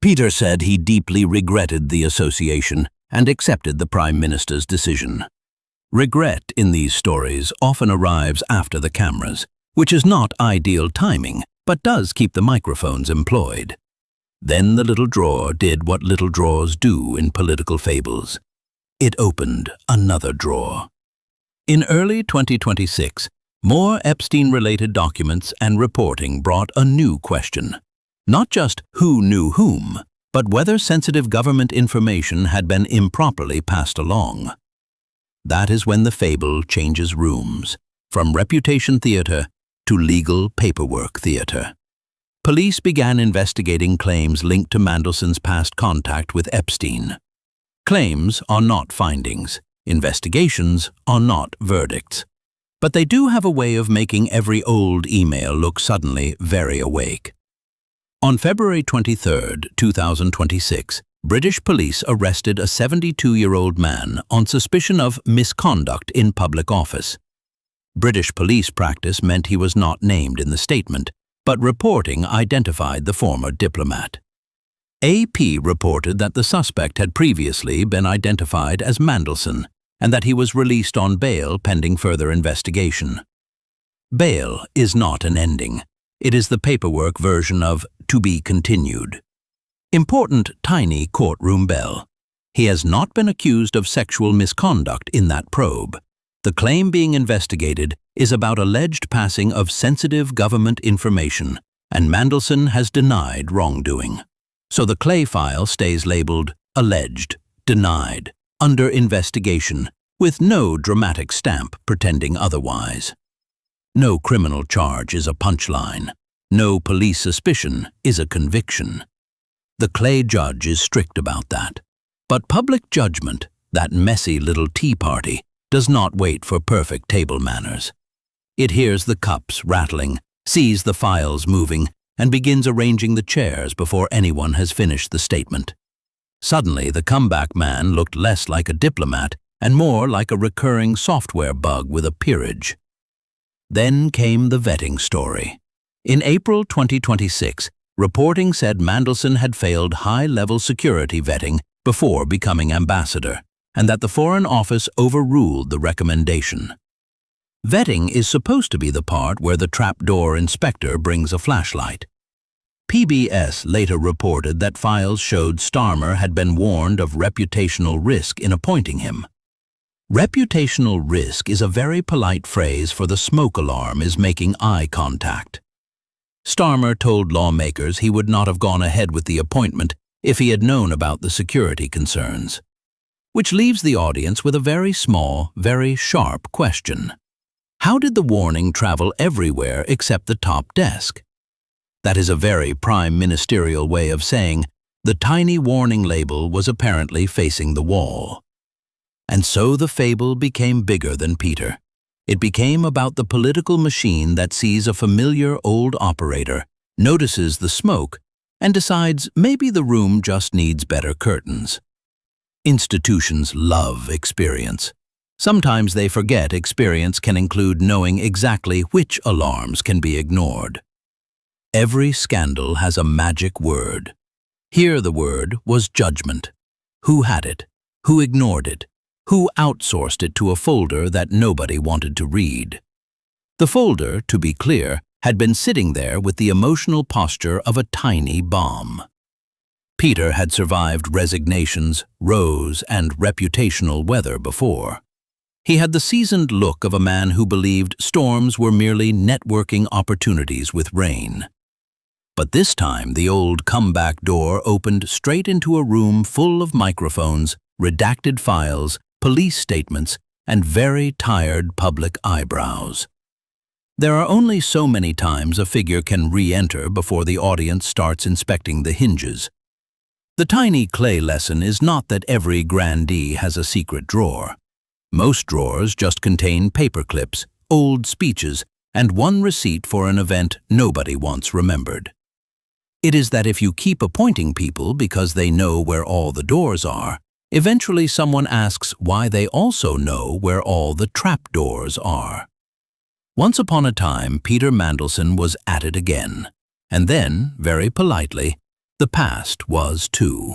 Peter said he deeply regretted the association and accepted the Prime Minister's decision. Regret in these stories often arrives after the cameras, which is not ideal timing, but does keep the microphones employed. Then the little drawer did what little drawers do in political fables. It opened another drawer. In early 2026, more Epstein-related documents and reporting brought a new question. Not just who knew whom, but whether sensitive government information had been improperly passed along. That is when the fable changes rooms, from reputation theater to legal paperwork theater. Police began investigating claims linked to Mandelson's past contact with Epstein. Claims are not findings. Investigations are not verdicts. But they do have a way of making every old email look suddenly very awake. On February 23, 2026, British police arrested a 72-year-old man on suspicion of misconduct in public office. British police practice meant he was not named in the statement, but reporting identified the former diplomat. AP reported that the suspect had previously been identified as Mandelson and that he was released on bail pending further investigation. Bail is not an ending. It is the paperwork version of to be continued. Important tiny courtroom bell. He has not been accused of sexual misconduct in that probe. The claim being investigated is about alleged passing of sensitive government information, and Mandelson has denied wrongdoing. So the Clay file stays labeled alleged, denied, under investigation, with no dramatic stamp pretending otherwise. No criminal charge is a punchline. No police suspicion is a conviction. The Clay judge is strict about that. But public judgment, that messy little tea party, does not wait for perfect table manners. It hears the cups rattling, sees the files moving, and begins arranging the chairs before anyone has finished the statement. Suddenly, the comeback man looked less like a diplomat and more like a recurring software bug with a peerage. Then came the vetting story. In April 2026, reporting said Mandelson had failed high-level security vetting before becoming ambassador, and that the Foreign Office overruled the recommendation. Vetting is supposed to be the part where the trapdoor inspector brings a flashlight. PBS later reported that files showed Starmer had been warned of reputational risk in appointing him. Reputational risk is a very polite phrase for the smoke alarm is making eye contact. Starmer told lawmakers he would not have gone ahead with the appointment if he had known about the security concerns. Which leaves the audience with a very small, very sharp question. How did the warning travel everywhere except the top desk? That is a very prime ministerial way of saying the tiny warning label was apparently facing the wall. And so the fable became bigger than Peter. It became about the political machine that sees a familiar old operator, notices the smoke, and decides maybe the room just needs better curtains. Institutions love experience. Sometimes they forget experience can include knowing exactly which alarms can be ignored. Every scandal has a magic word. Here the word was judgment. Who had it? Who ignored it? Who outsourced it to a folder that nobody wanted to read? The folder, to be clear, had been sitting there with the emotional posture of a tiny bomb. Peter had survived resignations, rows, and reputational weather before. He had the seasoned look of a man who believed storms were merely networking opportunities with rain. But this time the old comeback door opened straight into a room full of microphones, redacted files, police statements, and very tired public eyebrows. There are only so many times a figure can re-enter before the audience starts inspecting the hinges. The tiny Clay lesson is not that every grandee has a secret drawer. Most drawers just contain paper clips, old speeches, and one receipt for an event nobody once remembered. It is that if you keep appointing people because they know where all the doors are, eventually someone asks why they also know where all the trapdoors are. Once upon a time, Peter Mandelson was at it again, and then, very politely, The past was too.